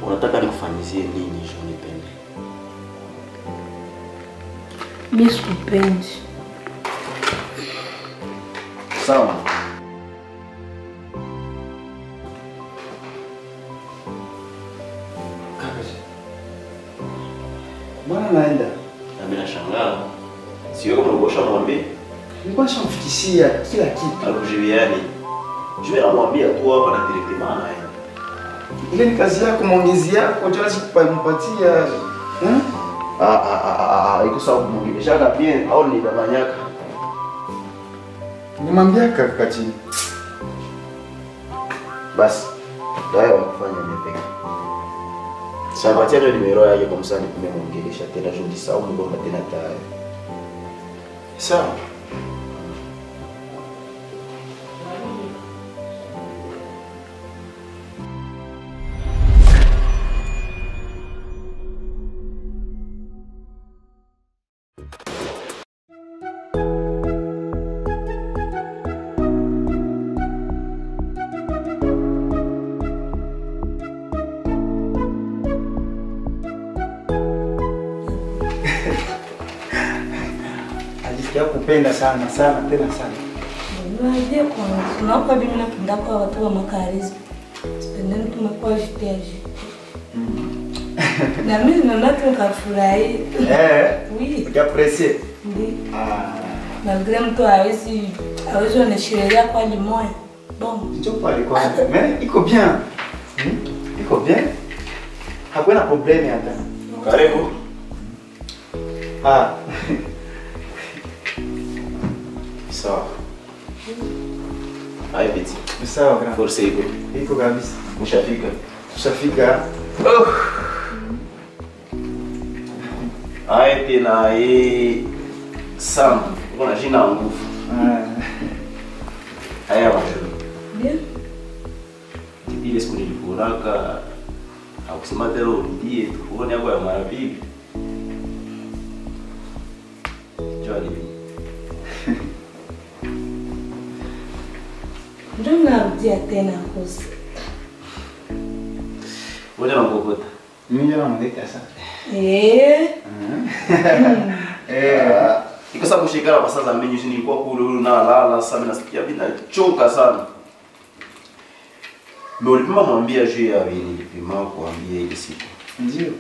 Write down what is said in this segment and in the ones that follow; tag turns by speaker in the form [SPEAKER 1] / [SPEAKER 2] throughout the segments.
[SPEAKER 1] Unataka nikufanyizie nini je nipende?
[SPEAKER 2] Mimi sikupendi.
[SPEAKER 1] Sawa.
[SPEAKER 3] Mbona naenda?
[SPEAKER 1] Na mimi nashangaa. Sio kama unabosha mwambie.
[SPEAKER 3] Nilikuwa nishamfikishia kila kitu.
[SPEAKER 1] Alikujibiani. Je namwambia tu hapa na directement anaenda.
[SPEAKER 3] Ile ni kazi yako, maongezi yako, ndio lazima kumpatia.
[SPEAKER 1] Iko sawa kumwongelesha bien au ni babanyaka.
[SPEAKER 3] Nimwambia kaka chini.
[SPEAKER 1] Basi. Dawa kufanya nipeke. Sabatia ndio nimero yake kwa msani kumemwongelesha tena jodi sawa mgomba tena tayari.
[SPEAKER 3] Sawa. Ya kupenda sana sana tena sana.
[SPEAKER 2] Unajua kwa tunapa bibi na kunda kwa watu wa makarizi. Sipendeni tumekuwa jiteji. Na mimi naona tukafurahi.
[SPEAKER 3] Oui. Ukiapresie.
[SPEAKER 2] Ndi. Malgré mtu hawezi oneshirelia kwa limoya. Bon.
[SPEAKER 3] Ndio pale kwa. Mais iko bien. Iko bien. Hakuna problemi hata.
[SPEAKER 1] Karibu. Sawa. Hai biti.
[SPEAKER 3] Sawa grand.
[SPEAKER 1] Forse iko.
[SPEAKER 3] Iko kabisa.
[SPEAKER 1] Ushafika.
[SPEAKER 3] Ushafika.
[SPEAKER 1] Hai tena Sam. Kuna jina nguvu. Haya wajua.
[SPEAKER 2] Bien.
[SPEAKER 1] Ile siku nilikuraka akusema tena urudie tuone hapo ya mara pili. Jwali.
[SPEAKER 2] Ndio narudia tena kosa.
[SPEAKER 1] Wewe unakokota.
[SPEAKER 3] Mimi ndio namleta sasa.
[SPEAKER 1] Iko sababu shikara kwa sasa mimi nilikuwa kule na lala sasa mimi nasikia bila choka sana. Ndio ulipima mwambia juu ya vile nilipima kuambia ile siku.
[SPEAKER 3] Ndio.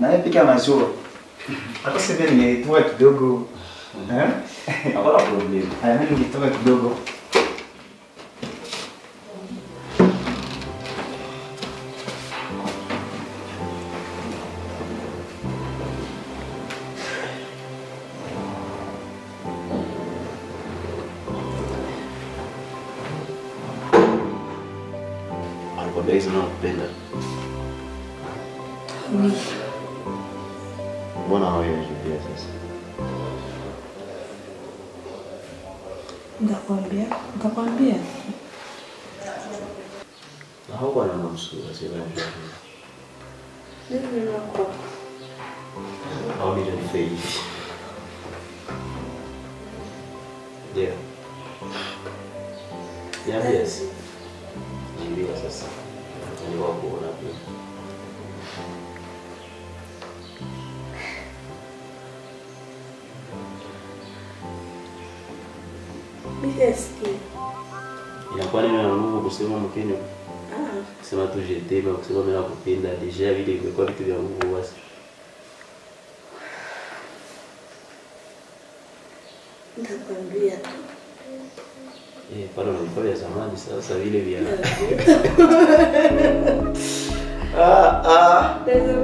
[SPEAKER 3] Na yeye pika maziwa. Hata sasa nilitoa kidogo.
[SPEAKER 1] Hakuna problem.
[SPEAKER 3] Haya mimi nilitoa kidogo.
[SPEAKER 1] Alikwambia hizo nakupenda.
[SPEAKER 2] Oui.
[SPEAKER 1] Mbona hawajibia sasa?
[SPEAKER 2] Nitakwambia.
[SPEAKER 1] Na hao wana msura sasa.
[SPEAKER 2] Ndio nako.
[SPEAKER 1] Au ni ni fake. Yeah. Yes. Jibia sasa. Ni wako kuona pia.
[SPEAKER 2] Bihesti.
[SPEAKER 1] Inakuwa nini na nguvu kusema mkenya? Kusema tu je t'aime, kusema mimi nakupenda deja vile imekuwa vitu vya nguvu basi.
[SPEAKER 2] Nitakwambia tu.
[SPEAKER 1] Pale unanifanya ya zamani sasa vile vya.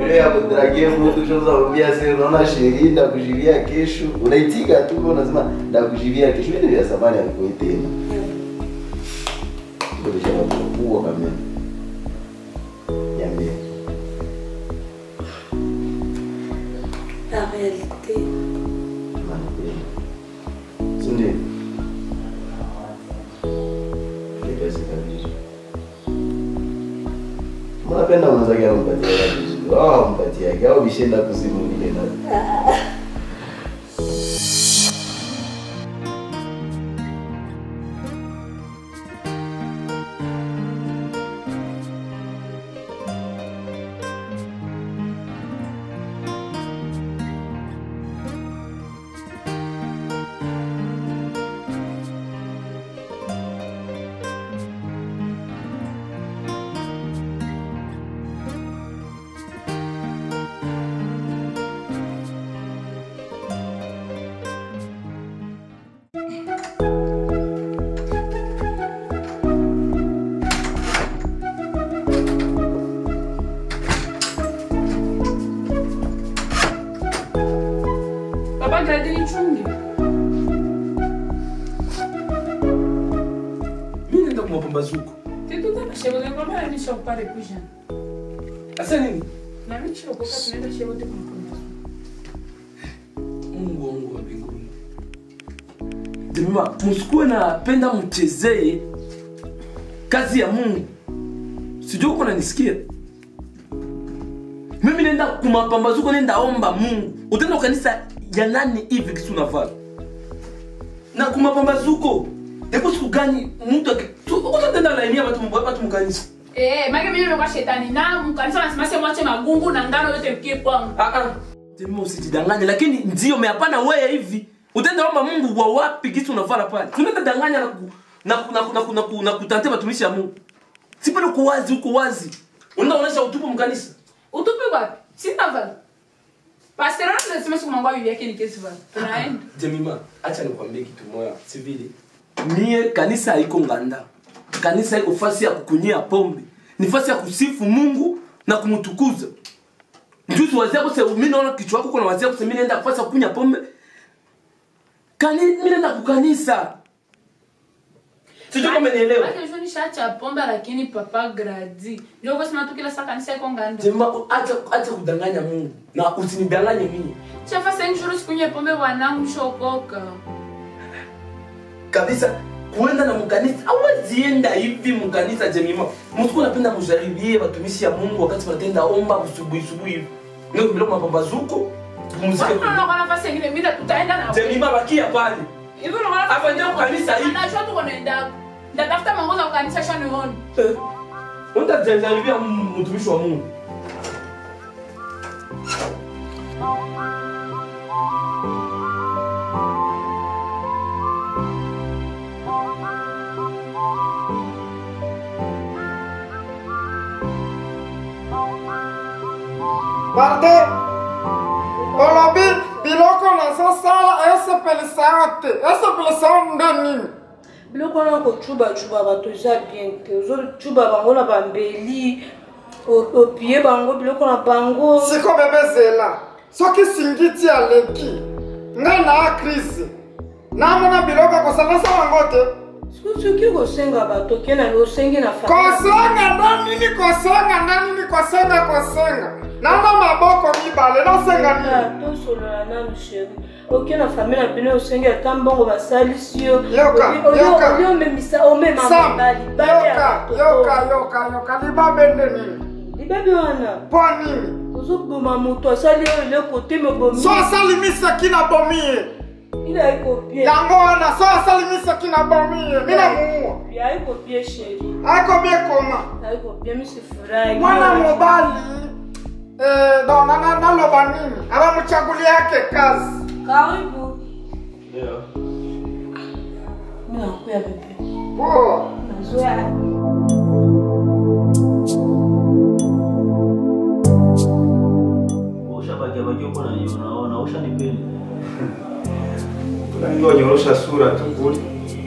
[SPEAKER 1] Ile ya kudragie mtu choza umbia sasa unaona sheria ndakujilia kesho. Unaitika tu unasema ndakujilia kesho. Ile ya zamani alikuwa tena. Ndio jamaa mkubwa kama. Yambie.
[SPEAKER 2] La réalité.
[SPEAKER 1] Sunde. Kipesa kabisa. Unapenda unazaga mpatia kabisa. Mpatia au bishenda kuzimu ile na.
[SPEAKER 4] Papa gradi ni chungi.
[SPEAKER 5] Mimi nenda kumapambazuko.
[SPEAKER 4] Titu tena shevo de ngoma ni shop pale kuja.
[SPEAKER 5] Asa nini?
[SPEAKER 4] Na mimi shop kwa tunaenda shevo de ngoma.
[SPEAKER 5] Mungu wangu wa mbinguni. Jamaa, msikuwe napenda mchezee kazi ya Mungu. Sijui uko unanisikia? Mimi nenda kumapambazuko, nenda omba Mungu. Utaenda kanisa ya nani hivi kisu unafanya? Na kumapambazuko. Depo siku gani mtu utaenda lainia watu mkanisa?
[SPEAKER 4] Mage mimi nimekuwa shetani na mkanisa nasema sema mwache magungu na ngano yote mkie kwangu.
[SPEAKER 5] Temo usijidanganye, lakini ndio hapana wewe hivi. Utaenda omba Mungu wa wapi kisu unafanya pale? Tunaenda danganya na kutante watumishi ya Mungu. Sipende uko wazi. Unaonesha utupu mkanisa.
[SPEAKER 4] Utupi wapi? Sina vala. Pastor anasema siku mangwa bibi yake ni kesi vala. Tunaenda.
[SPEAKER 5] Jemima, acha nikwambie kitu moja. Sivili. Mie kanisa haiko nganda. Kanisa haiko fasi ya kukunyia pombe. Ni fasi ya kusifu Mungu na kumtukuza. Njuzi wazia kuse mimi naona kichwa chako kuna wazia kuse mimi naenda fasi ya kukunyia pombe. Mimi naenda kukanisa. Sijui kama nielewa.
[SPEAKER 4] Hata hiyo nishaacha pombe lakini papa gradi. Ndio kwa sababu kila saa kanisa iko nganda.
[SPEAKER 5] Jema acha kudanganya Mungu na usinidanganye mimi.
[SPEAKER 4] Chafa sasa njoo sikunywe pombe wanangu shokoka.
[SPEAKER 5] Kabisa kuenda na mkanisa hawezi enda hivi mkanisa Jemima. Mtu anapenda kujaribie watumishi ya Mungu wakati wanatenda omba usubuhi hivi. Ndio bila mapambazuko pumzike.
[SPEAKER 4] Kwa nafasi nyingine mimi tutaenda na
[SPEAKER 5] Jemima bakia pale.
[SPEAKER 4] Hivyo ndio maana
[SPEAKER 5] hapa ndio kanisa hivi.
[SPEAKER 4] Anajua tu kunaenda. Ndatafuta mwongozo wa kanisa shani honi.
[SPEAKER 5] Utajaribia mtumishi wa Mungu.
[SPEAKER 6] Barde, olobi biloko na sasala esepelisaote, esepelisaote ndeni.
[SPEAKER 2] Biloko na ko chuba bato eza bien te. Ozo chuba bango na bambeli, opie bango biloko na bango.
[SPEAKER 6] Siko bebe zela, soki singiti aleki, nga na crise. Na mona biloko kosala sa bango te.
[SPEAKER 2] Soki kosenga bato kena osengi na famille.
[SPEAKER 6] Kosenga. Nana maboko mibale na senga ni.
[SPEAKER 2] To solo na chérie. Ok na famille na bino osengi atambongo basalisi yo.
[SPEAKER 6] Yoka.
[SPEAKER 2] Yo memisa o mema mbali.
[SPEAKER 6] Yoka libabe ndeni.
[SPEAKER 2] Libabe wana.
[SPEAKER 6] Poni.
[SPEAKER 2] Ozoboma moto asali yo le côté me bomi.
[SPEAKER 6] So asali misaki na bomi.
[SPEAKER 2] Ila iko bien.
[SPEAKER 6] Yango wana so asali misaki na bomi. Mina muua.
[SPEAKER 2] Ya iko bien chérie.
[SPEAKER 6] Ako bien koma.
[SPEAKER 2] Iko bien misifurahi.
[SPEAKER 6] Mwana mobali. Na loba nini? Aba mchagulia yake kazi.
[SPEAKER 2] Karibu.
[SPEAKER 1] Ndio.
[SPEAKER 2] Mimi nakuya bebe.
[SPEAKER 6] Poa.
[SPEAKER 2] Nazoea.
[SPEAKER 1] Ushabakia uko na unaona ushanipenda.
[SPEAKER 3] Unajua nyorosha sura tu kule.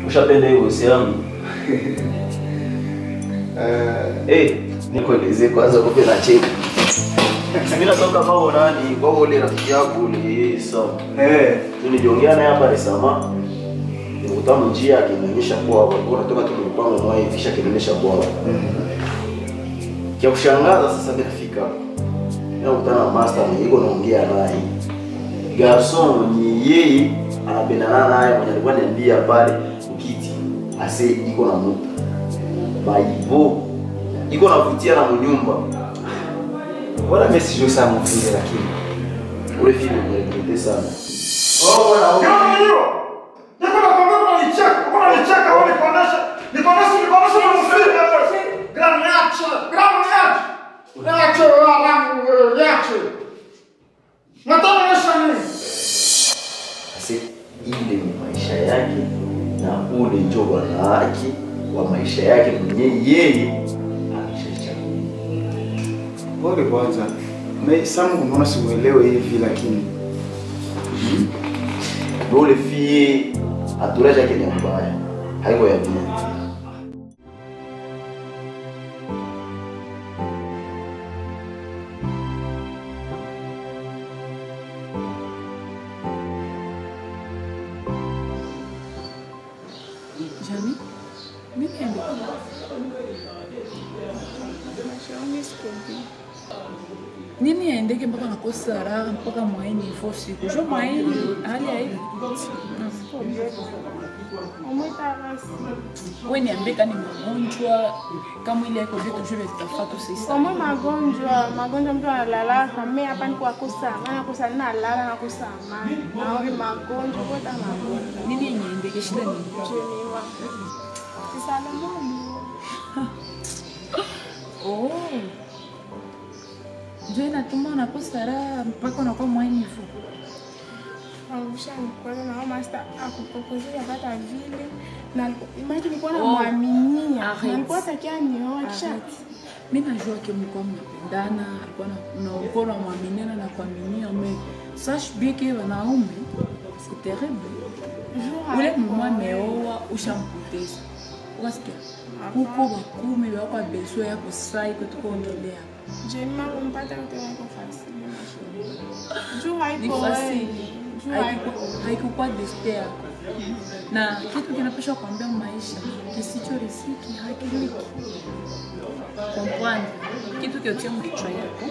[SPEAKER 1] Ushapenda hiyo uhusiano. Nikueleze kwanza kupe na cheki. Mimi natoka mambo nani? Kwa ule rafiki yangu ule sawa. Tulijiongea naye hapa Resama. Nikutana njia akinionyesha kwa hapo. Natoka tu mpango mwa hivi kisha kinionyesha kwa hapo. Kia kushangaza sasa mimi nafika hapo. Nakutana na master mwenye yuko naongea naye. Garson ni yeye anapendana naye mwenye alikuwa ananiambia pale ukiti ase iko na mtu. Baibo iko navutia na mnyumba.
[SPEAKER 3] Wala mimi sijui sana mfinde lakini
[SPEAKER 1] ule film unaipenda sana.
[SPEAKER 6] Bwana hiyo. Niko na kama unanicheka wewe nikonesha na mfinde hapo. Graniache. Niache. Nataka nisha nini?
[SPEAKER 1] Ase ile ni maisha yake na ule ndio bwana wake wa maisha yake mwenyewe yeye ameshachagua.
[SPEAKER 3] Pole kwanza. Mimi sana mbona simuelewe hivi lakini
[SPEAKER 1] Ule fie aturaje yake ni mbaya. Haiko ya bien.
[SPEAKER 4] niende. Nini aendeke mpaka nakosa raha mpaka mwaini ifo siku. Jo mwaini hali ya hivi. Wewe niambie kani mgonjwa kama ile yako vitu juu vitafatu sisi.
[SPEAKER 7] Kama magonjwa mtu analala kama hapa ni kwa kosa, maana kosa nalala na kosa amani. Na wewe magonjwa kwa magonjwa.
[SPEAKER 4] Nini niendeke shida ni?
[SPEAKER 7] Jeniwa. Salamu.
[SPEAKER 4] Oh. Ndio inatuma unakosa raha mpaka unakuwa mwaini ifo.
[SPEAKER 7] Angusha nikuona na master akupropozea hata vile na imagine nilikuwa namwaminia nilikuwa takia nioa kisha
[SPEAKER 4] mimi najua kama mko mnapendana alikuwa unaona muaminiana na kuaminia mais sache bien que wanaume c'est terrible ule mama meoa ushampoteza wasikia huko wakumi wako besoin yako sai kutukongelea
[SPEAKER 7] je mama mpata kwa fasili juu
[SPEAKER 4] haikuwa despair na kitu kinapaswa kuambia maisha kisichoriziki hakiliki comprendre kitu kiotia mkichwa yako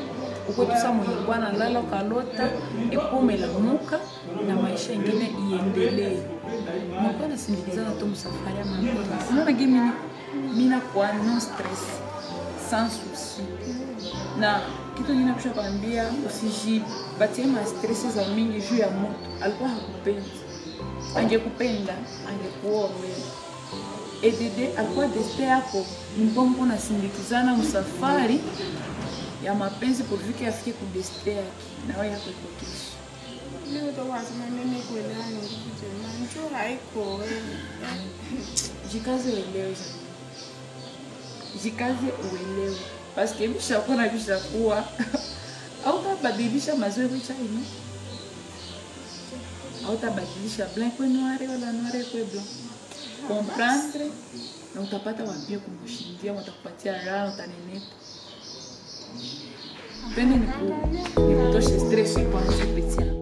[SPEAKER 4] uko tusa mwenye bwana lala ukalota ikume la muka na maisha ingine iendelee mko na sindikizana tu msafari ya mambo unaona mimi kwa no stress sans souci na kitu kingine napaswa kuambia usijipatie ma stress za mingi juu ya mtu alikuwa hakupendi angekupenda angekuoa wewe edede alikuwa despe yako mko na sindikizana msafari ya mapenzi porvike afike ku despe yake na wewe yako iko kesho
[SPEAKER 7] leo ndo wasema nene kuelewa ni kitu manjo haiko wewe jikaze uelewe parce que bishakuwa au tabadilisha mazoezi chaini au tabadilisha blanc kwa noir wala noir kwa blanc comprendre na utapata wapia kumshindia watakupatia raha utanenepa pende ni kutosha stress kwa kupitia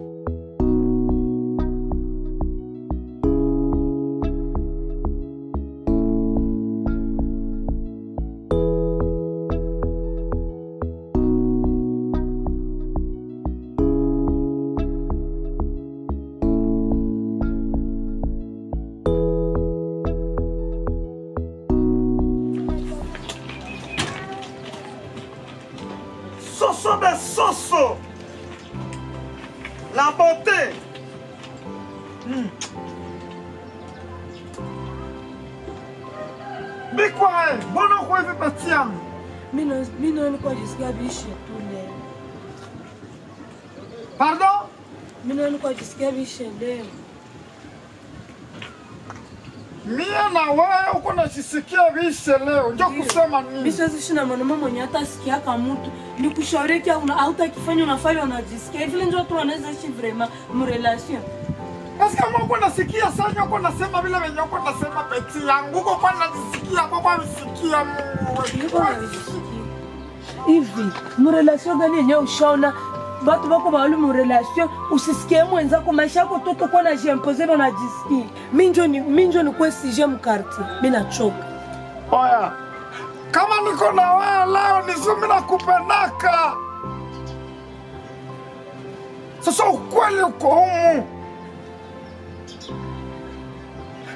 [SPEAKER 6] Soso de soso. La beauté. Bikwae, mbona uko hivi patiamu?
[SPEAKER 2] Mimi nilikuwa jisikia bishi tu leo.
[SPEAKER 6] Pardon?
[SPEAKER 2] Mimi nilikuwa jisikia bishi leo.
[SPEAKER 6] Mie na wewe uko najisikia vishe leo. Ndio kusema nini?
[SPEAKER 2] Mimi siwezi shina mwanaume mwenye hata sikia kama mtu. Nikushauri kia hautakifanya unafanya unajisikia. Vile ndio tu anaweza ishi vraiment mu relation.
[SPEAKER 6] Basi kama uko nasikia sana uko nasema vile venye uko nasema peti yangu uko kwa najisikia kwa msikia Mungu.
[SPEAKER 2] Hivi, mu relation gani yenyewe ushaona batu bako bauli mu relation usisikie mwenzako maisha yako toto kwa na jiimposer na unajisikia. Mimi ndio ni kwa sije mu quartier. Mimi nachoka.
[SPEAKER 6] Oya. Kama niko na wewe leo nizumi na kupendaka. Sasa ukweli uko humu.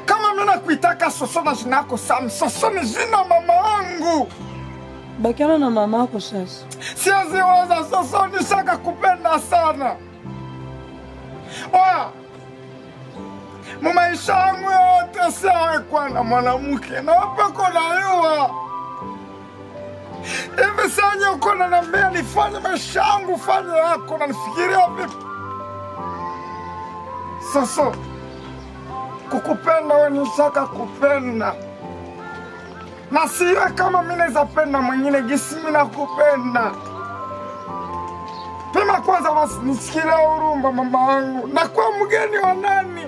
[SPEAKER 6] Kama mimi nakuitaka Soso na jina yako Sam, Soso ni jina mama wangu.
[SPEAKER 2] Bakiana na mama yako sasa.
[SPEAKER 6] Siwezi waza Soso nishaka kupenda sana. Oya. Maisha yangu yote siawekwa na mwanamke na wapeko na yua. Hivi sanya uko na nambia nifanye maisha yangu fanye yako na nifikiria vipi? Soso, kukupenda wewe nishaka kupenda. Na siwe kama mimi naweza penda mwingine gisi mimi nakupenda. Pima kwanza basi nisikilie huruma mama wangu. Na kwa mgeni wa nani?